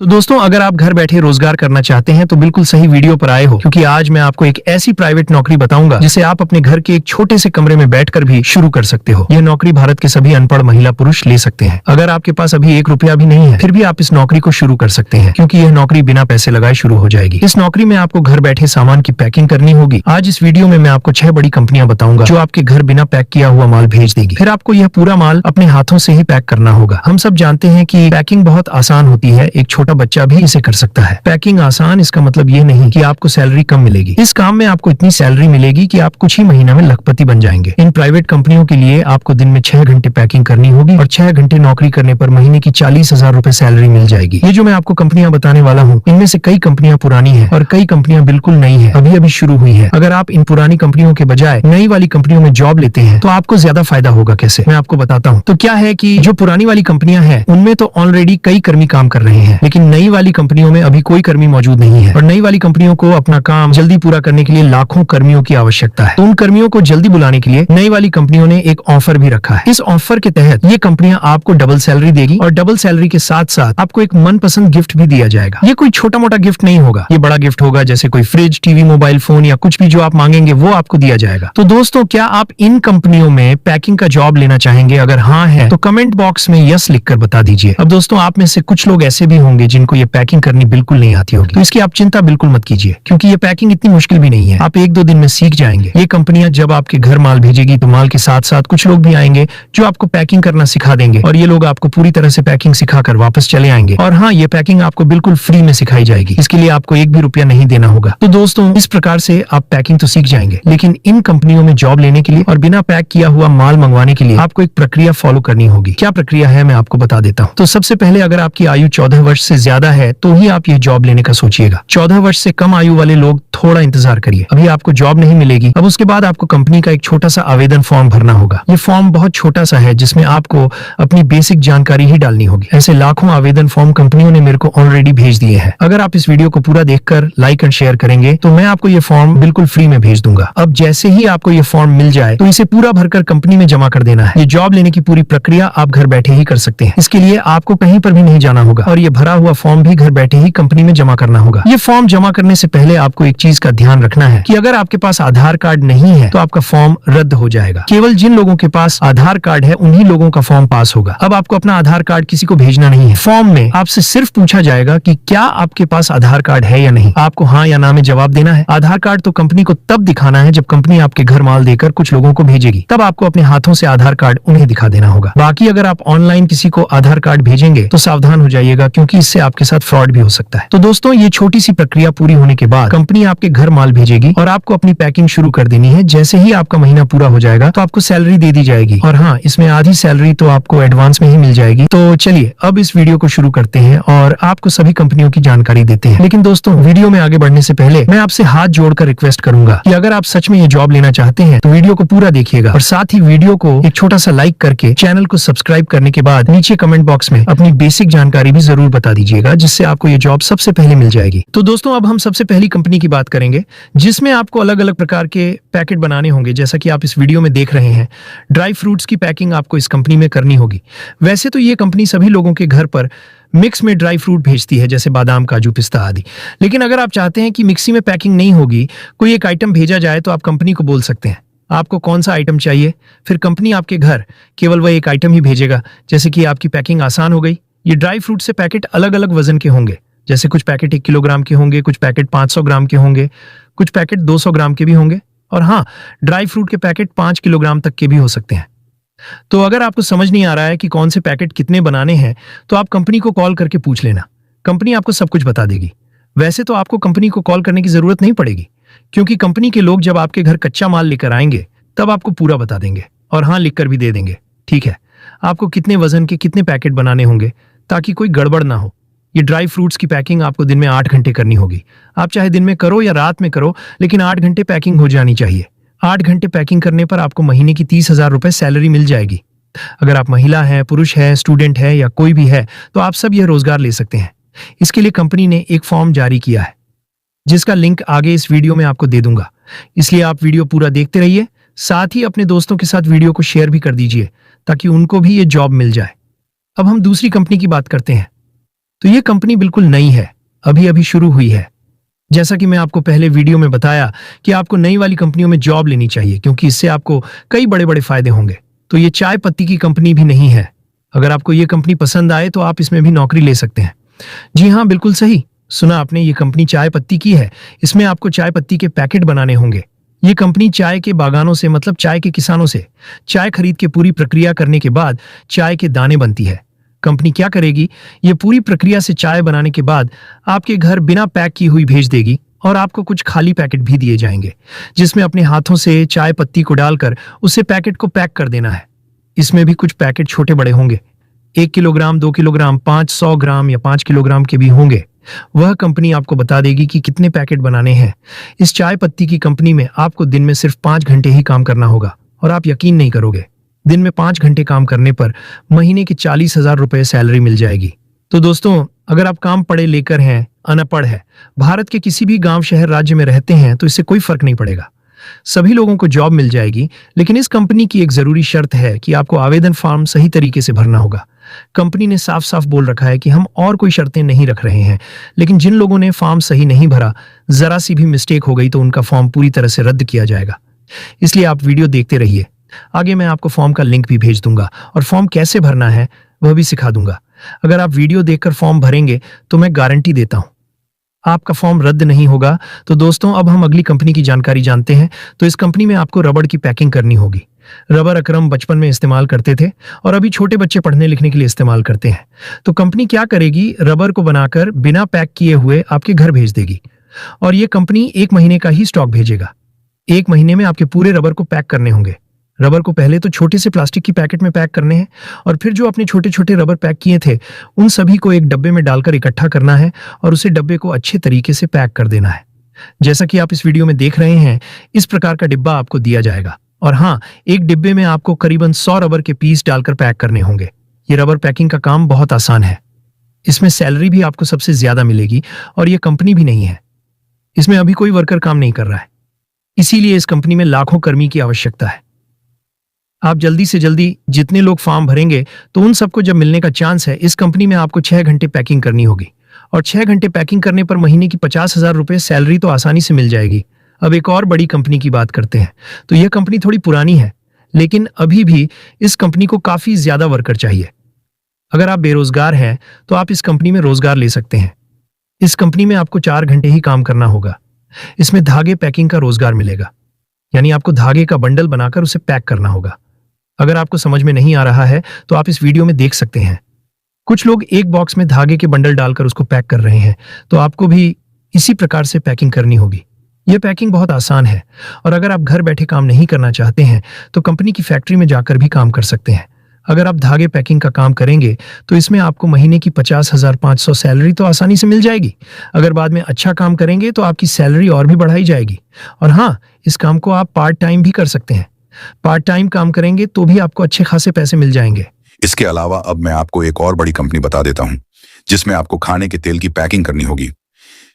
तो दोस्तों, अगर आप घर बैठे रोजगार करना चाहते हैं तो बिल्कुल सही वीडियो पर आए हो, क्योंकि आज मैं आपको एक ऐसी प्राइवेट नौकरी बताऊंगा जिसे आप अपने घर के एक छोटे से कमरे में बैठकर भी शुरू कर सकते हो। यह नौकरी भारत के सभी अनपढ़ महिला पुरुष ले सकते हैं। अगर आपके पास अभी 1 रुपया भी नहीं है, फिर भी आप इस नौकरी को शुरू कर सकते हैं, क्योंकि यह नौकरी बिना पैसे लगाए शुरू हो जाएगी। इस नौकरी में आपको घर बैठे सामान की पैकिंग करनी होगी। आज इस वीडियो में मैं आपको 6 बड़ी कंपनियां बताऊंगा जो आपके घर बिना पैक किया हुआ माल भेज देगी। फिर आपको यह पूरा माल अपने हाथों से ही पैक करना होगा। हम सब जानते हैं कि पैकिंग बहुत आसान होती है, एक छोटा बच्चा भी इसे कर सकता है। पैकिंग आसान, इसका मतलब ये नहीं कि आपको सैलरी कम मिलेगी। इस काम में आपको इतनी सैलरी मिलेगी कि आप कुछ ही महीना में लखपति बन जाएंगे। इन प्राइवेट कंपनियों के लिए आपको दिन में 6 घंटे पैकिंग करनी होगी और 6 घंटे नौकरी करने पर महीने की 40,000 रुपए सैलरी मिल जाएगी। ये जो मैं आपको कंपनियां बताने वाला हूँ, इनमें से कई कंपनियां पुरानी है और कई कंपनियां बिल्कुल नई है, अभी अभी शुरू हुई है। अगर आप इन पुरानी कंपनियों के बजाय नई वाली कंपनियों में जॉब लेते हैं तो आपको ज्यादा फायदा होगा। कैसे, मैं आपको बताता हूँ। तो क्या है कि जो पुरानी वाली कंपनियां हैं उनमें तो ऑलरेडी कई कर्मी काम कर रहे हैं, लेकिन नई वाली कंपनियों में अभी कोई कर्मी मौजूद नहीं है और नई वाली कंपनियों को अपना काम जल्दी पूरा करने के लिए लाखों कर्मियों की आवश्यकता है। तो उन कर्मियों को जल्दी बुलाने के लिए नई वाली कंपनियों ने एक ऑफर भी रखा है। इस ऑफर के तहत ये कंपनियां आपको डबल सैलरी देगी और डबल सैलरी के साथ साथ आपको एक मनपसंद गिफ्ट भी दिया जाएगा। ये कोई छोटा मोटा गिफ्ट नहीं होगा, ये बड़ा गिफ्ट होगा, जैसे कोई फ्रिज, टीवी, मोबाइल फोन या कुछ भी जो आप मांगेंगे वो आपको दिया जाएगा। तो दोस्तों, क्या आप इन कंपनियों में पैकिंग का जॉब लेना चाहेंगे? अगर हाँ है तो कमेंट बॉक्स में यस लिखकर बता दीजिए। अब दोस्तों, आप में से कुछ लोग ऐसे भी होंगे जिनको ये पैकिंग करनी बिल्कुल नहीं आती होगी, तो इसकी आप चिंता बिल्कुल मत कीजिए, क्योंकि ये पैकिंग इतनी मुश्किल भी नहीं है। आप 1-2 दिन में सीख जाएंगे। ये कंपनियां जब आपके घर माल भेजेगी तो माल के साथ साथ कुछ लोग भी आएंगे जो आपको पैकिंग करना सिखा देंगे और ये लोग आपको पूरी तरह से पैकिंग सिखाकर वापस चले आएंगे। और हाँ, ये पैकिंग आपको बिल्कुल फ्री में सिखाई जाएगी। इसके लिए आपको 1 भी रुपया नहीं देना होगा। तो दोस्तों, इस प्रकार से आप पैकिंग तो सीख जाएंगे, लेकिन इन कंपनियों में जॉब लेने के लिए और बिना पैक किया हुआ माल मंगवाने के लिए आपको एक प्रक्रिया फॉलो करनी होगी। क्या प्रक्रिया है, मैं आपको बता देता हूँ। तो सबसे पहले, अगर आपकी आयु 14 वर्ष से ज्यादा है तो ही आप ये जॉब लेने का सोचिएगा। 14 वर्ष से कम आयु वाले लोग थोड़ा इंतजार करिए, अभी आपको जॉब नहीं मिलेगी। अब उसके बाद आपको कंपनी का एक छोटा सा आवेदन फॉर्म भरना होगा। ये फॉर्म बहुत छोटा सा है, जिसमें आपको अपनी बेसिक जानकारी ही डालनी होगी। ऐसे लाखों आवेदन फॉर्म कंपनियों ने मेरे को ऑलरेडी भेज दिए हैं। अगर आप इस वीडियो को पूरा देखकर लाइक एंड शेयर करेंगे तो मैं आपको ये फॉर्म बिल्कुल फ्री में भेज दूंगा। अब जैसे ही आपको ये फॉर्म मिल जाए तो इसे पूरा भरकर कंपनी में जमा कर देना है। ये जॉब लेने की पूरी प्रक्रिया आप घर बैठे ही कर सकते हैं। इसके लिए आपको कहीं पर भी नहीं जाना होगा और ये भरा हुआ फॉर्म भी घर बैठे ही कंपनी में जमा करना होगा। ये फॉर्म जमा करने से पहले आपको एक चीज का ध्यान रखना है कि अगर आपके पास आधार कार्ड नहीं है तो आपका फॉर्म रद्द हो जाएगा। केवल जिन लोगों के पास आधार कार्ड है उन्हीं लोगों का फॉर्म पास होगा। अब आपको अपना आधार कार्ड किसी को भेजना नहीं है। फॉर्म में आपसे सिर्फ पूछा जाएगा कि क्या आपके पास आधार कार्ड है या नहीं। आपको हाँ या ना में जवाब देना है। आधार कार्ड तो कंपनी को तब दिखाना है जब कंपनी आपके घर माल देकर कुछ लोगों को भेजेगी, तब आपको अपने हाथों से आधार कार्ड उन्हें दिखा देना होगा। बाकी अगर आप ऑनलाइन किसी को आधार कार्ड भेजेंगे तो सावधान हो जाइएगा, क्योंकि इससे आपके साथ फ्रॉड भी हो सकता है। तो दोस्तों, ये छोटी सी प्रक्रिया पूरी होने के बाद कंपनी आपके घर माल भेजेगी और आपको अपनी पैकिंग शुरू कर देनी है। जैसे ही आपका महीना पूरा हो जाएगा तो आपको सैलरी दे दी जाएगी और हाँ, इसमें आधी सैलरी तो आपको एडवांस में ही मिल जाएगी। तो चलिए अब इस वीडियो को शुरू करते हैं और आपको सभी कंपनियों की जानकारी देते हैं। लेकिन दोस्तों, वीडियो में आगे बढ़ने से पहले मैं आपसे हाथ जोड़कर रिक्वेस्ट करूंगा कि अगर आप सच में ये जॉब लेना चाहते हैं तो वीडियो को पूरा देखिएगा और साथ ही वीडियो को एक छोटा सा लाइक करके चैनल को सब्सक्राइब करने के बाद नीचे कमेंट बॉक्स में अपनी बेसिक जानकारी भी जरूर बता दीजिएगा, जिससे आपको ये जॉब सबसे पहले मिल जाएगी। तो दोस्तों, अब हम सबसे पहली कंपनी की बात करेंगे जिसमें आपको अलग अलग प्रकार के पैकेट बनाने होंगे। जैसा कि आप इस वीडियो में देख रहे हैं, ड्राई फ्रूट्स की पैकिंग आपको इस कंपनी में करनी होगी। वैसे तो ये कंपनी सभी लोगों के घर पर मिक्स में ड्राई फ्रूट भेजती है, जैसे बादाम, काजू, पिस्ता आदि। लेकिन अगर आप चाहते हैं कि मिक्सी में पैकिंग नहीं होगी, कोई एक आइटम भेजा जाए, तो आप कंपनी को बोल सकते हैं आपको कौन सा आइटम चाहिए। फिर कंपनी आपके घर केवल वह एक आइटम ही भेजेगा, जैसे कि आपकी पैकिंग आसान हो गई। ये ड्राई फ्रूट से पैकेट अलग अलग वजन के होंगे, जैसे कुछ पैकेट 1 किलोग्राम के होंगे, कुछ पैकेट 500 ग्राम के होंगे, कुछ पैकेट 200 ग्राम के भी होंगे और हाँ, ड्राई फ्रूट के पैकेट 5 किलोग्राम तक के भी हो सकते हैं। तो अगर आपको समझ नहीं आ रहा है कि कौन से पैकेट कितने बनाने हैं तो आप कंपनी को कॉल करके पूछ लेना, कंपनी आपको सब कुछ बता देगी। वैसे तो आपको कंपनी को कॉल करने की जरूरत नहीं पड़ेगी, क्योंकि कंपनी के लोग जब आपके घर कच्चा माल लेकर आएंगे तब आपको पूरा बता देंगे और हाँ, लिख कर भी दे देंगे। ठीक है, आपको कितने वजन के कितने पैकेट बनाने होंगे ताकि कोई गड़बड़ ना हो। ये ड्राई फ्रूट्स की पैकिंग आपको दिन में 8 घंटे करनी होगी। आप चाहे दिन में करो या रात में करो, लेकिन 8 घंटे पैकिंग हो जानी चाहिए। 8 घंटे पैकिंग करने पर आपको महीने की 30,000 रुपए सैलरी मिल जाएगी। अगर आप महिला हैं, पुरुष है, स्टूडेंट है या कोई भी है, तो आप सब यह रोजगार ले सकते हैं। इसके लिए कंपनी ने एक फॉर्म जारी किया है, जिसका लिंक आगे इस वीडियो में आपको दे दूंगा। इसलिए आप वीडियो पूरा देखते रहिए, साथ ही अपने दोस्तों के साथ वीडियो को शेयर भी कर दीजिए ताकि उनको भी ये जॉब मिल जाए। अब हम दूसरी कंपनी की बात करते हैं। तो ये कंपनी बिल्कुल नई है, अभी अभी शुरू हुई है। जैसा कि मैं आपको पहले वीडियो में बताया कि आपको नई वाली कंपनियों में जॉब लेनी चाहिए, क्योंकि इससे आपको कई बड़े बड़े फायदे होंगे। तो ये चाय पत्ती की कंपनी भी नहीं है। अगर आपको ये कंपनी पसंद आए तो आप इसमें भी नौकरी ले सकते हैं। जी हाँ, बिल्कुल सही सुना आपने, ये कंपनी चाय पत्ती की है। इसमें आपको चाय पत्ती के पैकेट बनाने होंगे। ये कंपनी चाय के बागानों से, मतलब चाय के किसानों से चाय खरीद के पूरी प्रक्रिया करने के बाद चाय के दाने बनती है। कंपनी क्या करेगी, ये पूरी प्रक्रिया से चाय बनाने के बाद आपके घर बिना पैक की हुई भेज देगी और आपको कुछ खाली पैकेट भी दिए जाएंगे, जिसमें अपने हाथों से चाय पत्ती को डालकर उसे पैकेट को पैक कर देना है। इसमें भी कुछ पैकेट छोटे बड़े होंगे, 1 किलोग्राम, 2 किलोग्राम, 500 ग्राम या 5 किलोग्राम के भी होंगे। वह कंपनी आपको बता देगी कि कितने पैकेट बनाने हैं। इस चाय पत्ती की कंपनी में आपको दिन में सिर्फ 5 घंटे ही काम करना होगा, और आप यकीन नहीं करोगे, दिन में 5 घंटे काम करने पर महीने की 40,000 रुपए सैलरी मिल जाएगी। तो दोस्तों, अगर आप काम पढ़े लेकर हैं, अनपढ़ है, भारत के किसी भी गांव, शहर, राज्य में रहते हैं, तो इससे कोई फर्क नहीं पड़ेगा, सभी लोगों को जॉब मिल जाएगी। लेकिन इस कंपनी की एक जरूरी शर्त है कि आपको आवेदन फॉर्म सही तरीके से भरना होगा। कंपनी ने साफ साफ बोल रखा है कि हम और कोई शर्तें नहीं रख रहे हैं, लेकिन जिन लोगों ने फॉर्म सही नहीं भरा, जरा सी भी मिस्टेक हो गई तो उनका फॉर्म पूरी तरह से रद्द किया जाएगा। इसलिए आप वीडियो देखते रहिए, आगे मैं आपको फॉर्म का लिंक भी भेज दूंगा और फॉर्म कैसे भरना है वह भी सिखा दूंगा। अगर आप वीडियो देखकर फॉर्म भरेंगे तो मैं गारंटी देता हूं आपका फॉर्म रद्द नहीं होगा। तो दोस्तों, अब हम अगली कंपनी की जानकारी जानते हैं। तो इस कंपनी में आपको रबड़ की पैकिंग करनी होगी। रबर अकरम बचपन में इस्तेमाल करते थे और अभी छोटे बच्चे पढ़ने लिखने के लिए इस्तेमाल करते हैं। तो कंपनी क्या करेगी, रबर को बनाकर बिना पैक किए हुए आपके घर भेज देगी, और ये कंपनी 1 महीने का ही स्टॉक भेजेगा। 1 महीने में आपके पूरे रबर को पैक करने होंगे। रबर को पहले तो छोटे से प्लास्टिक की पैकेट में पैक करने हैं, और फिर जो अपने छोटे छोटे रबर पैक किए थे उन सभी को एक डब्बे में डालकर इकट्ठा करना है और उसे डब्बे को अच्छे तरीके से पैक कर देना है। जैसा कि आप इस वीडियो में देख रहे हैं, इस प्रकार का डिब्बा आपको दिया जाएगा, और हाँ, एक डिब्बे में आपको करीबन 100 रबर के पीस डालकर पैक करने होंगे। ये रबर पैकिंग का काम बहुत आसान है। इसमें सैलरी भी आपको सबसे ज्यादा मिलेगी, और ये कंपनी भी नहीं है, इसमें अभी कोई वर्कर काम नहीं कर रहा है, इसीलिए इस कंपनी में लाखों कर्मी की आवश्यकता है। आप जल्दी से जल्दी जितने लोग फॉर्म भरेंगे तो उन सबको जब मिलने का चांस है। इस कंपनी में आपको 6 घंटे पैकिंग करनी होगी, और 6 घंटे पैकिंग करने पर महीने की 50,000 रुपए सैलरी तो आसानी से मिल जाएगी। अब एक और बड़ी कंपनी की बात करते हैं। तो यह कंपनी थोड़ी पुरानी है, लेकिन अभी भी इस कंपनी को काफी ज्यादा वर्कर चाहिए। अगर आप बेरोजगार हैं तो आप इस कंपनी में रोजगार ले सकते हैं। इस कंपनी में आपको 4 घंटे ही काम करना होगा। इसमें धागे पैकिंग का रोजगार मिलेगा, यानी आपको धागे का बंडल बनाकर उसे पैक करना होगा। अगर आपको समझ में नहीं आ रहा है तो आप इस वीडियो में देख सकते हैं। कुछ लोग एक बॉक्स में धागे के बंडल डालकर उसको पैक कर रहे हैं, तो आपको भी इसी प्रकार से पैकिंग करनी होगी। यह पैकिंग बहुत आसान है, और अगर आप घर बैठे काम नहीं करना चाहते हैं तो कंपनी की फैक्ट्री में जाकर भी काम कर सकते हैं। अगर आप धागे पैकिंग का काम करेंगे तो इसमें आपको महीने की 50,500 सैलरी तो आसानी से मिल जाएगी। अगर बाद में अच्छा काम करेंगे तो आपकी सैलरी और भी बढ़ाई जाएगी। और हाँ, इस काम को आप पार्ट टाइम भी कर सकते हैं। पार्ट टाइम काम करेंगे तो भी आपको अच्छे खासे पैसे मिल जाएंगे। इसके अलावा अब मैं आपको एक और बड़ी कंपनी बता देता हूं, जिसमें आपको खाने के तेल की पैकिंग करनी होगी।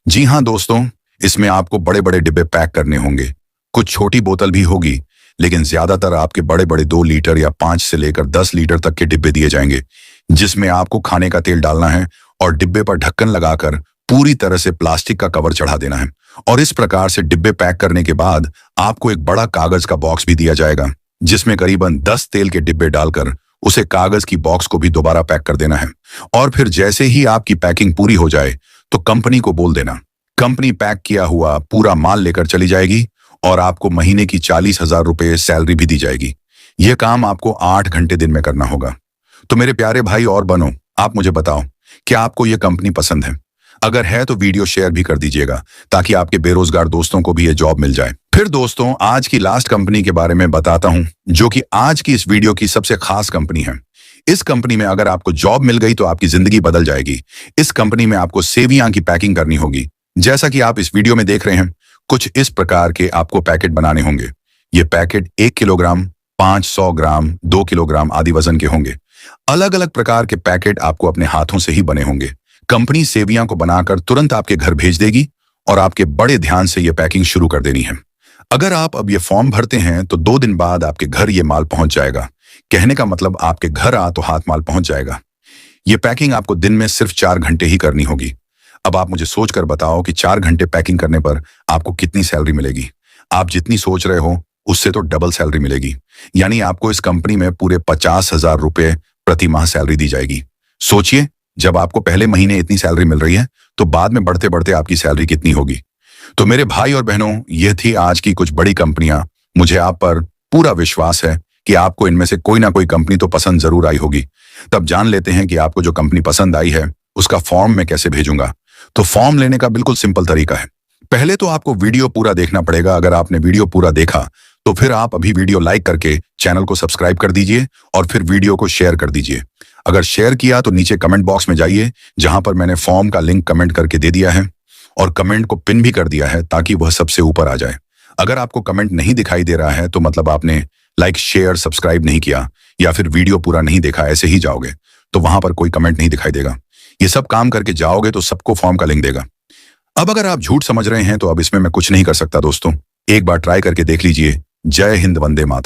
जी हां दोस्तों, इसमें आपको बड़े बड़े डिब्बे पैक करने होंगे। कुछ छोटी बोतल भी होगी, लेकिन ज्यादातर आपके बड़े बड़े 2 लीटर या 5 से लेकर 10 लीटर तक के डिब्बे दिए जाएंगे, जिसमें आपको खाने का तेल डालना है और डिब्बे पर ढक्कन लगाकर पूरी तरह से प्लास्टिक का कवर चढ़ा देना है। और इस प्रकार से डिब्बे पैक करने के बाद आपको एक बड़ा कागज का बॉक्स भी दिया जाएगा, जिसमें करीबन 10 तेल के डिब्बे डालकर उसे कागज की बॉक्स को भी दोबारा पैक कर देना है। और फिर जैसे ही आपकी पैकिंग पूरी हो जाए तो कंपनी को बोल देना। कंपनी पैक किया हुआ पूरा माल लेकर चली जाएगी और आपको महीने की 40,000 रुपए सैलरी भी दी जाएगी। यह काम आपको 8 घंटे दिन में करना होगा। तो मेरे प्यारे भाई और बहनों, आप मुझे बताओ, क्या आपको यह कंपनी पसंद है? अगर है तो वीडियो शेयर भी कर दीजिएगा, ताकि आपके बेरोजगार दोस्तों को भी ये जॉब मिल जाए। फिर दोस्तों, आज की लास्ट कंपनी के बारे में बताता हूं, जो कि आज की इस वीडियो की सबसे खास कंपनी है। इस कंपनी में अगर आपको जॉब मिल गई तो आपकी जिंदगी बदल जाएगी। इस कंपनी में आपको सेवियां की पैकिंग करनी होगी। जैसा कि आप इस वीडियो में देख रहे हैं, कुछ इस प्रकार के आपको पैकेट बनाने होंगे। ये पैकेट 1 किलोग्राम, 500 ग्राम, 2 किलोग्राम आदि वजन के होंगे। अलग अलग प्रकार के पैकेट आपको अपने हाथों से ही बने होंगे। कंपनी सेवियां को बनाकर तुरंत आपके घर भेज देगी और आपके बड़े ध्यान से यह पैकिंग शुरू कर देनी है। अगर आप अब ये फॉर्म भरते हैं तो 2 दिन बाद आपके घर ये माल पहुंच जाएगा। कहने का मतलब आपके घर आ तो हाथ माल पहुंच जाएगा। ये पैकिंग आपको दिन में सिर्फ 4 घंटे ही करनी होगी। अब आप मुझे सोचकर बताओ कि 4 घंटे पैकिंग करने पर आपको कितनी सैलरी मिलेगी। आप जितनी सोच रहे हो उससे तो डबल सैलरी मिलेगी। यानी आपको इस कंपनी में पूरे 50,000 रुपए प्रति माह सैलरी दी जाएगी। सोचिए, जब आपको पहले महीने इतनी सैलरी मिल रही है तो बाद में बढ़ते बढ़ते आपकी सैलरी कितनी होगी। तो मेरे भाई और बहनों, ये थी आज की कुछ बड़ी कंपनियां। मुझे आप पर पूरा विश्वास है कि आपको इनमें से कोई ना कोई कंपनी तो पसंद जरूर आई होगी। तब जान लेते हैं कि आपको जो कंपनी पसंद आई है उसका फॉर्म मैं कैसे भेजूंगा। तो फॉर्म लेने का बिल्कुल सिंपल तरीका है। पहले तो आपको वीडियो पूरा देखना पड़ेगा। अगर आपने वीडियो पूरा देखा तो फिर आप अभी वीडियो लाइक करके चैनल को सब्सक्राइब कर दीजिए और फिर वीडियो को शेयर कर दीजिए। अगर शेयर किया तो नीचे कमेंट बॉक्स में जाइए, जहां पर मैंने फॉर्म का लिंक कमेंट करके दे दिया है और कमेंट को पिन भी कर दिया है ताकि वह सबसे ऊपर आ जाए। अगर आपको कमेंट नहीं दिखाई दे रहा है तो मतलब आपने लाइक, शेयर, सब्सक्राइब नहीं किया या फिर वीडियो पूरा नहीं देखा, ऐसे ही जाओगे तो वहां पर कोई कमेंट नहीं दिखाई देगा। ये सब काम करके जाओगे तो सबको फॉर्म का लिंक देगा। अब अगर आप झूठ समझ रहे हैं तो अब इसमें मैं कुछ नहीं कर सकता दोस्तों। एक बार ट्राई करके देख लीजिए। जय हिंद, वंदे मातरम।